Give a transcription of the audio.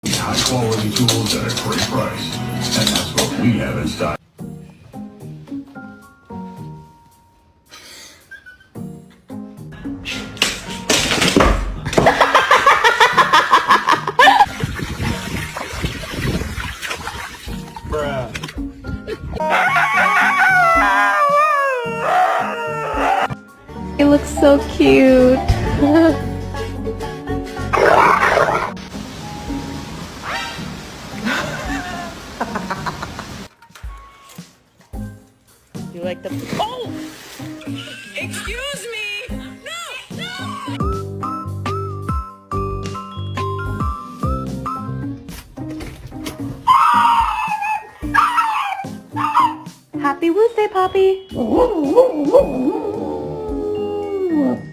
High quality tools at a great price. And that's what we have in stock. It looks so cute. You like the... Oh! Excuse me! No! Happy Wednesday, Poppy.